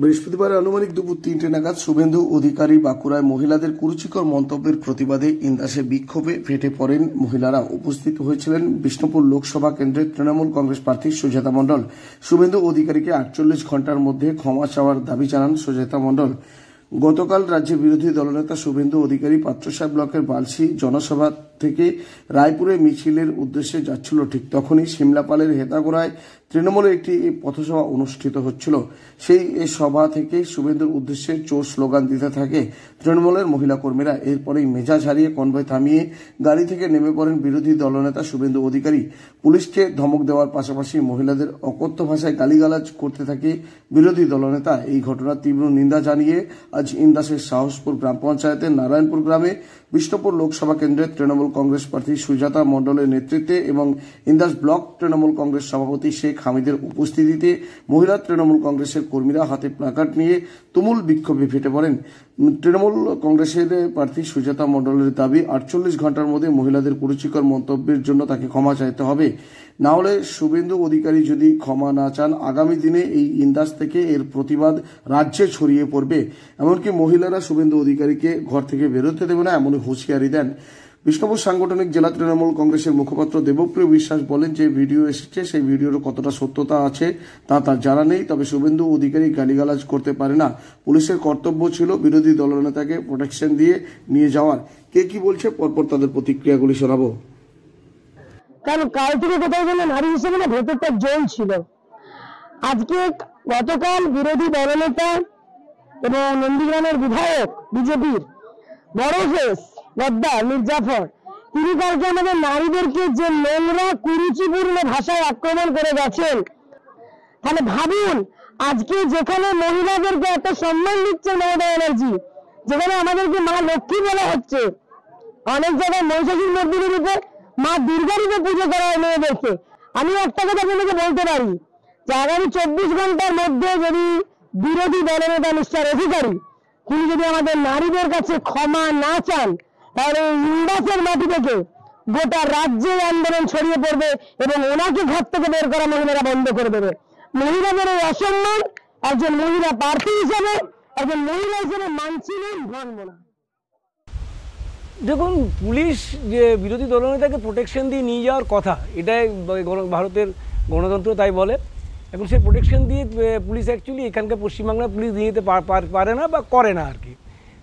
বৃহস্পতিবার আনুমানিক দুপুর ৩টে নাগাদ শুভেন্দু অধিকারী বাঁকুড়ায় মহিলাদের কুরুচিকর মন্তব্যের প্রতিবাদে ইন্দাসে বিক্ষোভে ফেটে পড়েন মহিলারা। উপস্থিত হয়েছিলেন বিষ্ণুপুর লোকসভা কেন্দ্রের তৃণমূল কংগ্রেস প্রার্থী সুজাতা মণ্ডল। শুভেন্দু অধিকারীকে ৪৮ ঘণ্টার মধ্যে ক্ষমা চাওয়ার দাবি জানান সুজাতা মণ্ডল। গতকাল রাজ্যের বিরোধী দলনেতা শুভেন্দু অধিকারী পাত্রসাহেব ব্লকের বালসি জনসভা থেকে রায়পুরে মিছিলের উদ্দেশ্যে যাচ্ছিল। ঠিক তখনই সিমলাপালের হেতাগোড়ায় তৃণমূলের একটি পথসভা অনুষ্ঠিত হচ্ছিল। সেই সভা থেকে শুভেন্দুর উদ্দেশ্যে চোর স্লোগান দিতে থাকে তৃণমূলের মহিলা কর্মীরা। এরপরেই মেজাজ হারিয়ে কনভয় থামিয়ে গাড়ি থেকে নেমে পড়েন বিরোধী দলনেতা শুভেন্দু অধিকারী। পুলিশকে ধমক দেওয়ার পাশাপাশি মহিলাদের অকথ্য ভাষায় গালিগালাজ করতে থাকে বিরোধী দলনেতা। এই ঘটনার তীব্র নিন্দা জানিয়ে আজ ইন্দাসের সাহসপুর গ্রাম পঞ্চায়েতের নারায়ণপুর গ্রামে বিষ্ণুপুর লোকসভা কেন্দ্রের তৃণমূল কংগ্রেস প্রার্থী সুজাতা মণ্ডলের নেতৃত্বে এবং ইন্দাস ব্লক তৃণমূল কংগ্রেস সভাপতি শেখ হামিদের উপস্থিতিতে মহিলা তৃণমূল কংগ্রেসের কর্মীরা হাতে প্ল্যাকার্ড নিয়ে তুমুল বিক্ষোভে ফেটে পড়েন। তৃণমূল কংগ্রেসের প্রার্থী সুজাতা মণ্ডলের দাবি ৪৮ ঘণ্টার মধ্যে মহিলাদের কুরুচিকর মন্তব্যের জন্য তাকে ক্ষমা চাইতে হবে, না হলে শুভেন্দু অধিকারী যদি ক্ষমা না চান আগামী দিনে এই ইন্দাস থেকে এর প্রতিবাদ রাজ্যে ছড়িয়ে পড়বে। এমনকি মহিলারা শুভেন্দু অধিকারীকে ঘর থেকে বেরোতে দেবে না এমনই হুঁশিয়ারি দেন। বিষ্ণুপুর সাংগঠনিক জেলা তৃণমূল কংগ্রেসের মুখপাত্র দেবপ্রিয় বিশ্বাস বলেন, যে ভিডিও এসেছে সেই ভিডিওর কতটা সত্যতা আছে তা তার জানা নেই। তবে শুভেন্দু অধিকারী গালিগালাজ করতে পারে না। পুলিশের কর্তব্য ছিল বিরোধী দলনেতাকে প্রোটেকশন দিয়ে নিয়ে যাওয়ার। কে কি বলছে পরপর তাদের প্রতিক্রিয়াগুলি শোনাবো। কারণ কাল থেকে কোথাও যেন নারী হিসেবে না ভেতরটা জল ছিল। আজকে গতকাল বিরোধী দলনেতা এবং নন্দীগ্রামের বিধায়ক বিজেপির বড় ফেস গদ্দার মির্জাফর, তিনি কালকে আমাদের নারীদেরকে যে নোংরা কুরুচিপূর্ণ ভাষায় আক্রমণ করে গেছেন, তাহলে ভাবুন আজকে যেখানে মহিলাদেরকে এত সম্মান দিচ্ছে মমতা ব্যানার্জি, যেখানে আমাদেরকে মা লক্ষ্মী বলা হচ্ছে, অনেক জায়গায় মহিষাসুর মন্দিরের রূপে মা দুর্গা রূপে পুজো করা হয় মেয়েদেরকে। আমি একটা কথা আপনাদেরকে বলতে পারি যে আগামী ২৪ ঘন্টার মধ্যে যদি বিরোধী দলনেতা মিস্টার অধিকারী তিনি যদি আমাদের নারীদের কাছে ক্ষমা না চান, তাহলে ইন্দাসের মাটি থেকে গোটা রাজ্যে আন্দোলন ছড়িয়ে পড়বে এবং ওনাকে ঘর থেকে বের করা মহিলারা বন্ধ করে দেবে। মহিলাদের এই অসম্মান একজন মহিলা প্রার্থী হিসেবে, একজন মহিলা হিসেবে মানছি না, মানব না। দেখুন, পুলিশ যে বিরোধী দলনেতাকে প্রোটেকশন দিয়ে নিয়ে যাওয়ার কথা, এটাই ভারতের গণতন্ত্র তাই বলে। এখন সেই প্রোটেকশন দিয়ে পুলিশ অ্যাকচুয়ালি এখানকার পশ্চিমবাংলার পুলিশ দিয়ে যেতে পারে না বা করে না আর কি।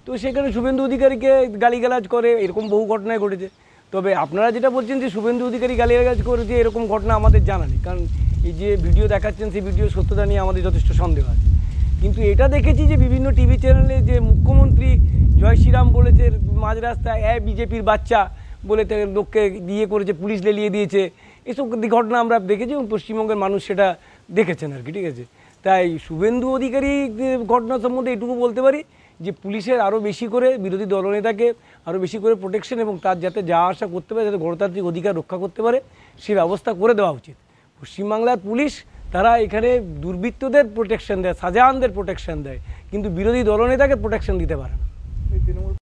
তো সেখানে শুভেন্দু অধিকারীকে গালিগালাজ করে, এরকম বহু ঘটনায় ঘটেছে। তবে আপনারা যেটা বলছেন যে শুভেন্দু অধিকারী গালিগালাজ করেছে, এরকম ঘটনা আমাদের জানা নেই। কারণ এই যে ভিডিও দেখাচ্ছেন সেই ভিডিও সত্যতা নিয়ে আমাদের যথেষ্ট সন্দেহ আছে। কিন্তু এটা দেখেছি যে বিভিন্ন টিভি চ্যানেলে যে মুখ্যমন্ত্রী জয় শ্রীরাম বলেছে মাঝ রাস্তায় বিজেপির বাচ্চা বলে লোককে দিয়ে করেছে, পুলিশ লেলিয়ে দিয়েছে, এসব ঘটনা আমরা দেখেছি এবং পশ্চিমবঙ্গের মানুষ সেটা দেখেছেন আর কি। ঠিক আছে, তাই শুভেন্দু অধিকারী ঘটনা সম্বন্ধে এটুকু বলতে পারি যে পুলিশের আরও বেশি করে বিরোধী দলনেতাকে আরও বেশি করে প্রোটেকশন এবং তার যাতে যাওয়া আসা করতে পারে, যাতে গণতান্ত্রিক অধিকার রক্ষা করতে পারে সে ব্যবস্থা করে দেওয়া উচিত। পশ্চিমবাংলার পুলিশ তারা এখানে দুর্বৃত্তদের প্রোটেকশন দেয়, শাহজাহানদের প্রোটেকশন দেয়, কিন্তু বিরোধী দলনেতাকে প্রোটেকশন দিতে পারে না।